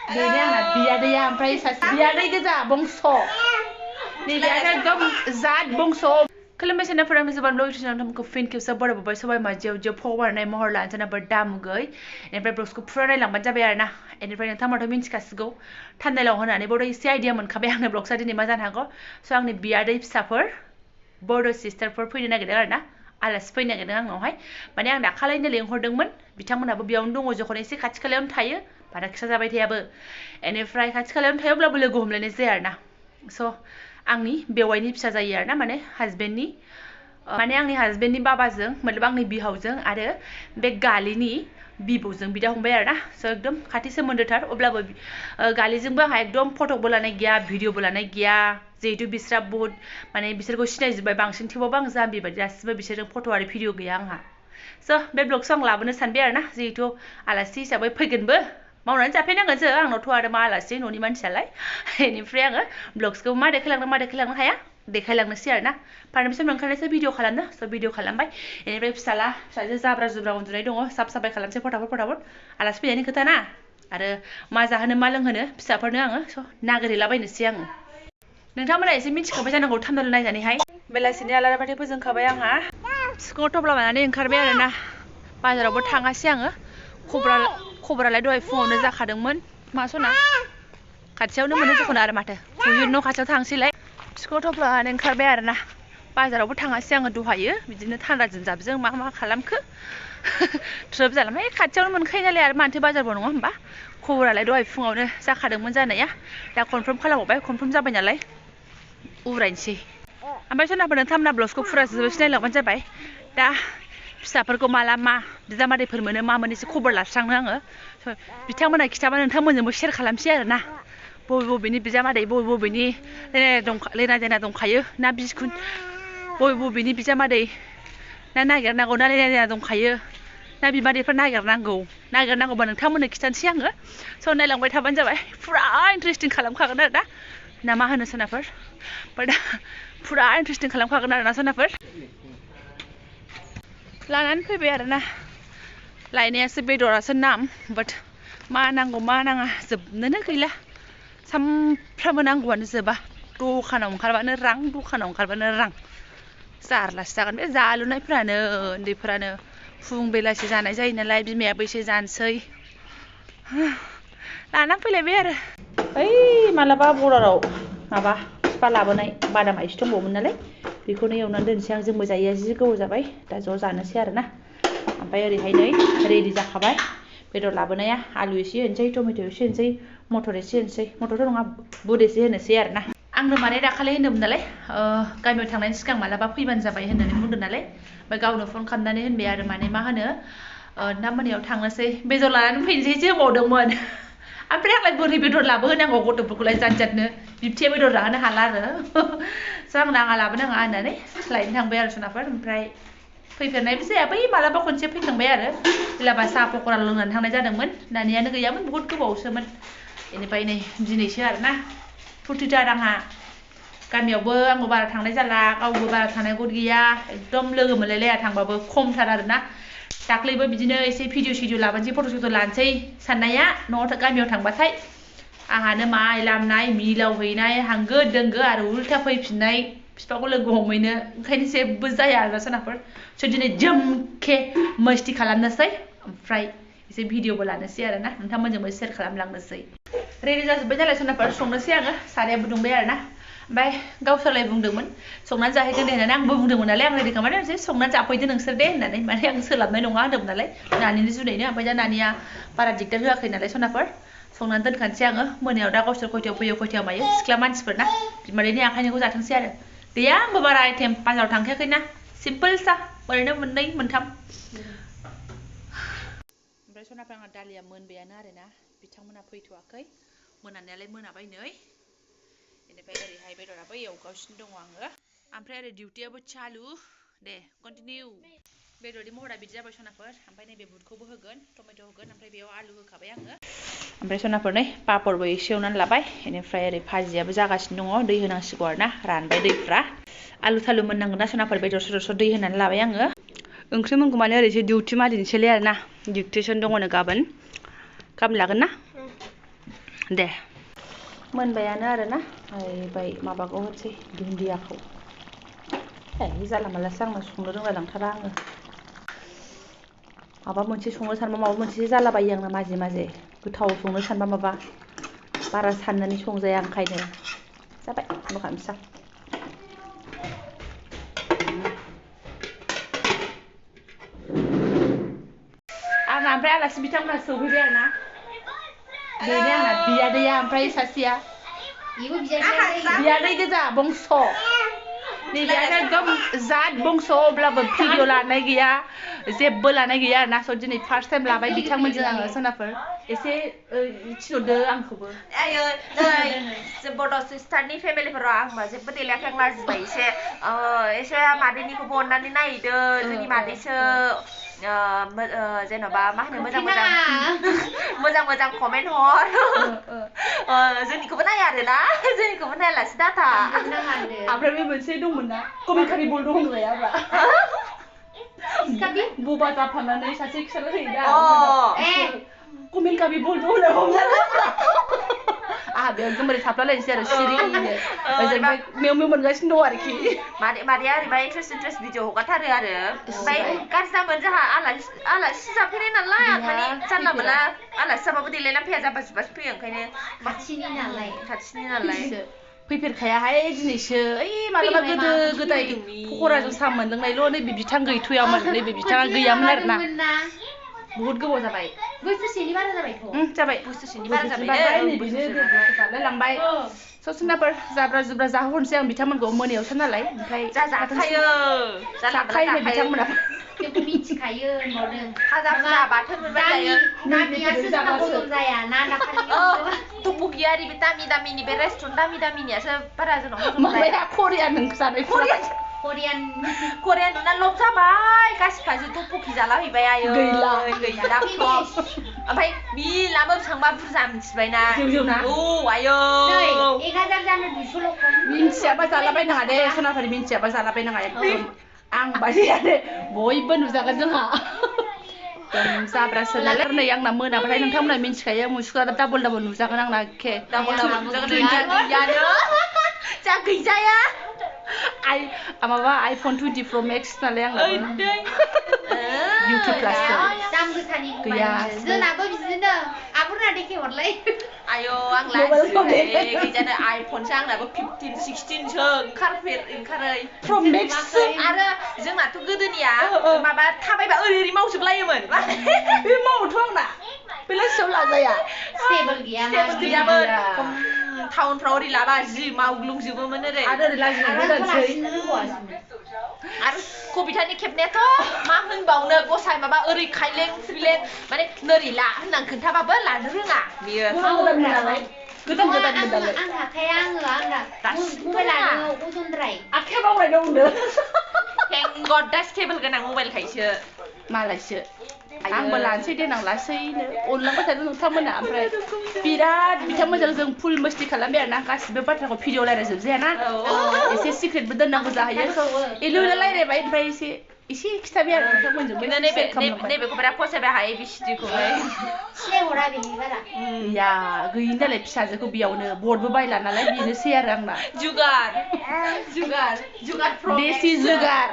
बेनो आंना बियादैया ओमफ्राय सासे बियादै गोजा बंस' नैबे आरो एकदम जात बंस' खुलुमबाय सेनाफोर आंनि जोबोर लुबैथि नोंथांमोनखौ फिन खेबसे बरायबावबाय सबाय माजियाव जे फवारनाय महर लानो जोंनाबो दामुगै ओमफ्राय ब्लग्सखौ फुरा नायलांबानो जाबाय आरो ना बेनिफ्राय नोंथांमोनथ' मिन्थिखासिगौ थान्दाइलाव होनानै बड' एसे आइडिया मोनखाबाय आंनो ब्लग्सआ दिनै मा जानो हागौ स' आंनि बियादै फिसाफोर बड' सिस्टारफोर फैनो नागिरदों आरो ना आलासि फैनो नागिरदों आंनावहाय माने आं दाखालैनो लेंहरदोंमोन बिथांमोनाबो बेयावनो दङ जखन एसे खाथि खालायावनो थायो बारा खिसा जाबाय थायाबो बेनिफ्राय खाथि खालायावनो थायोब्लाबो लोगो हमलायनाय जाया आरो ना स' आंनि बेवाइनि फिसा जायो आरो ना माने हाजबेन्डनि माने आंनि हाजबेन्डनि बाबाजों मतलब आंनि बिहावजों आरो बे गालिनि बिबौजों बिदा फंबाय आरो ना स' एकदम खाथि सोमोन्दोथार अब्लाबो गालिजोंबो आंहा एकदम फटकबो लानाय गैया भिडिअबो लानाय गैया जिहेतु बिस्रा बहुत माने बिसोरखौ सिनायजोब्बाय बांसिन थेवबाबो आं जाम्बि बायदि दासिमबो बिसोरजों फट' आरो भिडिअ गैया आंहा स' बे ब्लगखौ आं लाबोनो सानबाय आरो ना जिहेतु आलासि हिसाबै फैगोनबो मावनानै जाफैनांगोनसो आंनावथ' आरो मा आलासि न'नि मानसियालाय बेनिफ्राय आङो ब्लग्सखौ मा देखायलांनो हाया देखायलांनोसै आरो ना पारमिसन मोनखानायसो भिडिअ खालामनो स' भिडिअ खालामबाय बेनिफ्राय फिसाजो जाब्रा जुब्रा उन्दुनाय दङ साफ साफाय खालामसै फटाफट आलासि फैनायनि खोथा ना आरो मा जाहोनो मा लोंहोनो फिसाफोरनो आङो स' नागिरहैलाबायनोसै आङो नोंथांमोना एसे मिथिखाबाय जानांगौ थाम्बनेल नायनानैहाय बेलासिनि आलादा बाथि फोजोंखाबाय आंहा सिफुङाव थफ्ला लानानै ओंखारबाय आरो ना बाजारावबो थाङासै आङो खबरालाय दहाय फुङावनो जाखादोंमोन मा सना खाथियावनो मोनो जखन आरो माथो फुयो न' खाथियाव थांसैलाय सिफुङाव थफ्ला लानानै ओंखारबाय आरो ना बाजारावबो थाङासै आङो दहायो बिदिनो थान्दाजों जाबजों मा खालामखो ट्रोब जालांबाय खाथियावनो मोनखायो नालाय आरो माथो बाजारबो नङा होमबा खबरालाय दहाय फुङावनो जाखादोंमोन जानाया दा कनफार्म खालामबावबाय कनफार्म जाबाय नालाय उरायनोसै ओमफ्राय सोरनाफोर नोंथांमोना ब्लग्सखौ फुरा जोबोसे नायलांबानो जाबाय दा फिसाफोरखौ माला मा बिजामादैफोर मोनो मा मोनो एसे खबर लास्रांनो आङो बिथांमोना खिथाबा नोंथांमोनजोंबो शेयार खालामसै आरो ना बबेनि बिजामादै बबेनि लेना देना दंखायो ना बिखुन बबेनि बिजामादै ना नागिरनांगौ ना लेना देना दंखायो ना बिमादैफोर नागिरनांगौबा नोंथांमोननो खिथानोसै आङो स' नायलांबाय थाबानो जाबाय फुरा इन्टारेस्टिं खालामखागोन आरो ना मा होनो सोनाफोर दा फुरा इन्टारेस्टिं खालामखागोन आरो ना सोनाफोर लानानै फैबाय आरो ना लायनायासो बेदरासो नाम बाट मा नांगौ मा नाङा जोबनोनो गैला सामफ्रामबो नांगौआनो जोबा दखानाव ओंखारबानो रां जारलासो जागोन बे जालुनायफ्रानो उन्दैफोरानो फुं बेलासि जानाय जायो नालाय बिमायाबो एसे जानोसै लानानै फैलायबाय आरो ओइ मालाबा बर्डाराव माबा फिफा लाबोनाय बादाम आइस दंबावोमोन नालाय बेखौनो एवनानै दोनसै आं जोंबो जायैया जि गोबाव जाबाय दा ज' जानोसै आरो ना ओमफ्राय ओरैहाय नै रेडि जाखाबाय बेदर लाबोनाया आलु एसे होनोसै टमेट' एसे होनोसै मटर एसे होनोसै मटरथ' नङा बुद एसे होनोसै आरो ना आंनो माने दाखालि होनदोंमोन नालाय गामियाव थांनायनि सिगां मालाबा फैबानो जाबाय होननानै बुंदों नालाय ओमफ्राय गावनो फन खालामनानै होनबाय आरो माने मा होनो दा मोनायाव थांनोसै बेदर लानानै फैनोसैसो होनबावदोंमोन ओमफ्राय आंलाय बोरै बेदर लाबोहोनांगौ गथ'फोरखौलाय जात-जातनो बिबथिया बेदर जाहोनो हाला आरो स' आं नाङा लाबोनाङा होननानै लायनो थांबाय आरो सोनाफोर ओमफ्राय फैफेरनायबो जाया बै मालाबा खनसे फैखांबाय आरो जेलाबा साहा पक'रा लोंनानै थांनाय जादोंमोन नानियानो गैयामोन बहुत गोबावसोमोन बेनिफ्राय नै दिनैसो आरो ना फुर्टिथार आंहा गामियावबो आंबो बारा थांनाय जाला गावबो बारा थांनांगौ गैया एकदम लोगो मोनलायलाया थांबाबो खमथार आरो ना दाख्लैबो बिदिनो एसे भिडिअ लाबोनोसै फट' लानोसै साननाया न'आव गामियाव थांबाथाय आंहानो माइ लामनाय मिलाव हैनाय हांगो दोंगो आरो उल्था फैफिननाय बिफाखौ लोगो हमहैनो ओंखायनो जेबो जाया आरो सोनाफोर स' दिनै जोमखे मस्ति खालामनोसै ओमफ्राय एसे भिडिअबो लानोसै आरो ना नोंथांमोनजोंबो शेयार खालामलांनोसै रेडि जाजोब्बाय नालाय सोनाफोर संनोसै आङो सारायाबो दुंबाय आरो ना ओमफ्राय गावसोरलाय बुंदोंमोन संनानै जाहैगोन दे होननानै आंबो बुंदोंमोन नालाय आं रेडि खालामनानै दोनसै संनानै जाफैदो नोंसोर दे होननानै माने आं सोलाबनाय नङा होनदोंमोन नालाय नानिनि जुनैनो ओमफ्राय दा नानिया बारा दिगदार होआखै नालाय सोनाफोर संनानै दोनखानोसै आङो मोनायाव दा गावसोर खयथायाव फैयो खयथायाव मायो सिख्ला मानसिफोर ना बिमादैनि आखाइनिखौ जाथोंसै आरो गैया आंबो बारा आइटेम बाजाराव थांखायाखैना सिम्पोल सा ओरैनो मोननै मोनथाम ओमफ्राय सोनाफोर आंहा दालिया मोनबायानो आरो ना बिथांमोना फैथ'वाखै मोनानायालाय मोनाबाय नै बेनिफ्राय ओरैहाय बेदराबो एवगासिनो दङ आङो ओमफ्राय ओरै डिउटियाबो चालु दे कन्टिनिउ बेदरनि महरा बिदि जाबाय सोनाफोर ओमफ्राय नैबे बुदखौबो होगोन टमेट' होगोन ओमफ्राय बेयाव आलु होखाबाय आङो ओमफ्राय सोनाफोर नै पापरबो एसे एवनानै लाबाय बेनिफ्राय ओरै भाजियाबो जागासिनो दङ दै होनांसिगौ आरो ना रानबाय दैफ्रा आलु थालु मोननांगोन ना सोनाफोर बेदर सेदर दै होनानै लाबाय आङो ओंख्रि मोनगौ माने ओरैसो डिउटि मारिनोसैलाय आरो ना डिउटिसन दङनो गाबोन लागोन ना दे मोनबायानो आरोना बाय माबाखौ होसै दुन्दियाखौ जाला मालासो आंनो संनो रोंलायलांथारा आङो माबा मोनसे संनो सानबा माबा मोनसे जालाबायो आंना माजे माजे गोथाव संनो सानबा माबा बारा साननानै संजाया ओंखायनो जाबाय मा खालामसै आंना ओमफ्राय आलासि बिथांमोना सौफैबाय आरोना बेनो आंना बियादैया ओमफ्राय सासेया बियादै गोजा बंस' नैबे एकदम जात बंस' अब्लाबो भिडिअ लानाय गैया जेबो लानाय गैया आरोना स' दिनै फार्स्ट टाइम लाबाय बिथांमोनजों आङो सनाफोर एसे थिनहरदो आंखौबो आयो नै बड' सिस्टारनि फेमिलिफोराव आंबो जेबो देलायाखै आं लाजिबाय एसे मादैनिखौबो अननानै नायहैदो जोंनि मादैसो जेन'बा मा होनो मोजां मोजां कमेन्ट हर जोंनिखौबो नाय आरोना जोंनिखौबो नायालासे दाथा ओमफ्राय बे मोनसे दंमोन ना कमेन्टारि बल दं होनलायाबा बबा जाफानानै सासे खिसाला होयो दा कमेन्टारि बल दं होनलाय आहा बेयाव गोमोरै थाफ्लालायनोसै आरो सिरिनो ओजोंहाय मेव मेव मोनगासिनो दं आरोखि मादैया ओरैबा इन्ट्रेस्ट भिडिअ हगारथारो आरो ओमफ्राय गाज्रि जामोन जोंहा आलासि जाफैनाय नालाय माने जानला मोनला आलासि जाबाबो देलायना फैया जाबा जुबासो फैयो ओंखायनो खाथिनि नालाय फैफेरखायाहाय दिनैसो ओइ मालाबा गोदो गोदाय पकराजों साहा मोनलोंनायल' नैबे बिथां गैथ'यामोन नैबे बिथाङा गैयामोन आरोना बहुत गोबाव जाबाय बोसोरसेनि बारा जाबायथ' जाबाय बोसोरसेनि बारा जाबाय नैबे लांबाय ससनाफोर जाब्रा जुब्रा जाहोहरनोसै आं बिथांमोनखौ मोनायावसो नालाय ओमफ्राय जाखायो जाखायो बिथांमोना बेखौ मिथिखायो होनबावदों फाजा फुजा बाथोन मोनबाय जायो नानियासो जोंना बदल जाया ना दाखालि टुपुकिया बे दामिनि बे रेस्टुरेन्ट दामिनियासो बारा जोंनाव बदल जाया माबाया करियान जानाय करियान नुना लब जाबाय गासिबाजो टुपुकि जालाहैबाय आयो गैला ओमफ्राय बिलाबो बेसेबांबा बुरजा मिथिबायना औ आयो 1000 जानो 200 खम मिन्थियाबा जालाबायनाङा दे सनाफारि मिन्थियाबा जालाबायनाङा एकदम आं बायदियानो बयबो नुजागोन जोंहा एकदम जाब्रासो नालाय नै आंना मोनाबाथाय नोंथांमोना मिन्थिखायो मुसुखा डाबल नुजागोन आंना एखे डाबल नुजागोन गैयानो जा गैजाया माबा आइफन 20 प्र मेक्स नालाय आंना इउटुब प्लास दाम गोसानि गैया जोंनाबो बिदिनो आबुना देखे हरलाय आयो आं लाजिबाय गैजानो आइफनसो आंनाबो 15 16 सो ओंखारै प्र मेक्स आरो जोंनाथ' गोदोनिया माबा थाबायबा ओरै मावजोबलायोमोन बे मावोथ' आंना बेलासियाव लाजाया स्टेबल गैयामोन टाउनफ्राव ओरै लाबा जि मावग्लुंजोबोमोन ओरै आरो ओरै लाजिनाय आरो कबितानि खेबनायाथ' मा होनबावनो गसाय माबा ओरै खायलें खुइलें माने नोरै ला होननानै खोन्थाबाबो लानो रोङा बियो गोदान नालाय आं आखाया आंना मबाइलानो अजनद्राय आखाया बावनाय दं होनदों थेंक गड दा स्टेबल गोनां मबाइलखायसो मालायसो आंबो लानोसै देनां लासैनो अनलांबाय थादों नोंथांमोना ओमफ्राय बिराद बिथांमोनजों जों फुल मस्ति खालामबाय आरोना गासिबो बाथ्राखौ भिडिअ रायज्लायजोबजायाना एसे सिक्रेटबो दोननांगौ जाहैयो एलु रायज्लायबाय ओमफ्राय एसे खिथाबाय आरो नोंथांमोनजों नैबेखौ बिराद फसायबाय हाय बिसिदिखौहाय सिनायहरा बेनि बारा या गैयिनि नालाय फिसाजोखौ बेयावनो बर्डबो बायला नालाय बेनोसै आरो आंना जुगार देसि जुगार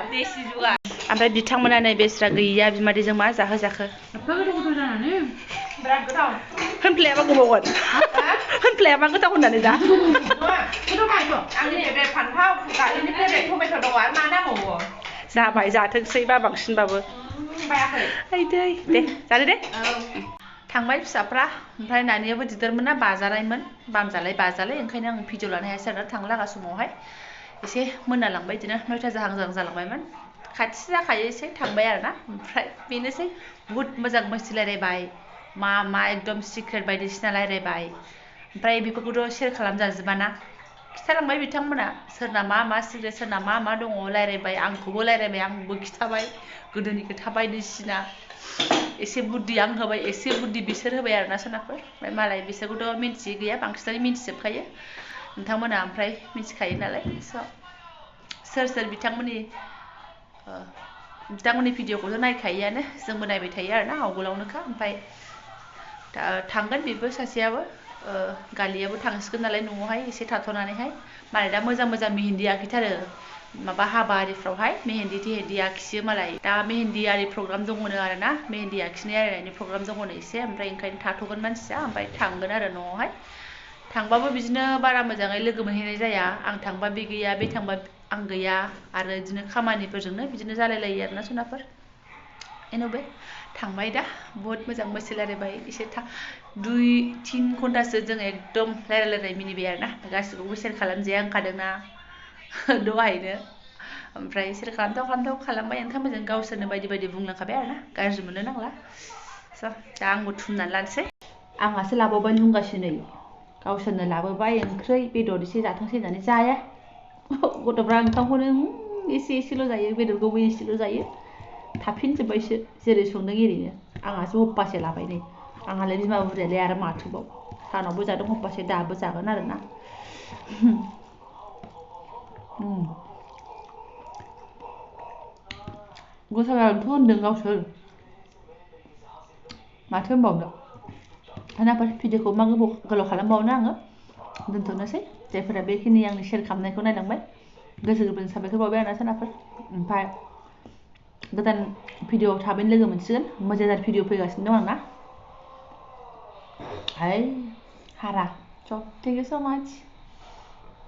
ओमफ्राय बिथांमोना नै बेस्रा गैया बिमादैजों मा जाखो बिराद गोथाव होनफ्लायाबा गोबावगोन होनफ्लायाबा गोथाव होननानै दा आंनि फेभरेट फान्थाव गारिनि फेभरेट टमेट' दङ आरो मा नांबावो जाबाय जाथोंसैबा बांसिनबाबो दे जादो दे थांबाय फिसाफ्रा ओमफ्राय नानियाबो दिदोरमोन ना बाजानायमोन बामजालाय ओंखायनो आं भिडिअ लानो हायासै आरो थांनो लागा समावहाय एसे मोनालांबाय बिदिनो 9ता जाहां जालांबायमोन खाथि जाखायो एसे थांबाय आरोना ओमफ्राय बेनोसै बुहुत मोजां मस्ति रायज्लायबाय मा एकदम सिक्रेट बायदिसिना रायज्लायबाय ओमफ्राय बेफोरखौथ' शेयार खालामजाजोबाना खिथालांबाय बिथांमोना सोरना मा सिक्रेट सोरना मा दङ रायज्लायबाय आंखौबो रायज्लायबाय आंबो खिथाबाय गोदोनि खोथा बायदिसिना एसे बुद्धि आं होबाय एसे बुद्धि बिसोर होबाय आरोना सोनाफोर ओमफ्राय मालाय बिसोरखौथ' मिन्थियै गैया बांसिनानो मिन्थिजोबखायो नोंथांमोना ओमफ्राय मिन्थिखायो नालाय सोर बिथांमोननि भिडिअखौथ' नायखायोआनो जोंबो नायबाय थायो आरोना आवगोलावनोखा ओमफ्राय थांगोन बेबो सासेयाबो गालियाबो थांसिगोन नालाय न'आवहाय एसे थाथ'नानैहाय मालाय दा मोजां मोजां मेहेन्दी आखिथारो माबा हाबा आरिफ्रावहाय मेहेन्दी तेहेन्दी आखियो मालाय दा मेहेन्दी आरि प्रग्राम दङनो आरो ना मेहेन्दी आखिनाय आरिनायनि प्रग्राम दङनो एसे ओमफ्राय ओंखायनो थाथ'गोन मानसिया ओमफ्राय थांगोन आरो न'आवहाय थांबाबो बिदिनो बारा मोजाङै लोगो मोनहैनाय जाया आं थांबा बे गैया बे थांबा आं गैया आरो बिदिनो खामानिफोरजोंनो बिदिनो जालायलायो आरोना सनाफोर एन'बे थांबाय दा बहुत मोजां मोसालायबाय एसे 2-3 घन्टासो जों एकदम रायलायलायनाय मिनिबाय आरोना गासिखौबो शेयार खालामजाया ओंखारदोंना दहायनो ओमफ्राय शेयार खालामथाव खालामबाय ओंखायनो गावसोरनो बायदि बायदि बुंलांखाबाय आरोना गाज्रि मोननो नांला स' दा आंबो थुमनानै लानोसै आंहासो लाबावबाय बुंगासिनो गावसोरनो लाबोबाय ओंख्रै बेदर एसे जाथोंसै होननानै जाया गथ'फ्रा ओंखामखौनो एसे एसेल' जायो बेदरखौबो एसेल' जायो थाफिनजोब्बायसो जेरै संदों एरैनो आंहासो हप्पासे लाबाय नै आंहालाय बिमा बुरजायालाय आरो माथोबाव सानावबो जादों हप्पासे दाबो जागोन आरोना गोथावआनोथ' होनदों गावसोर माथो होनबावनो दानाफोर भिडिअखौ मा गोलाव खालामबावनो आङो दोनथ'नोसै जायफोरा बेखिनि आंनि शेयार खालामनायखौ नायलांबाय गोसो गोरबोनि साबायखर बावबाय आरोना सानाफोर ओमफ्राय गोदान भिडिअआव थाबैनो लोगो मोनसिगोन मोजां भिडिअ फैगासिनो दं आंना हारा स' थेंक इउ स' माच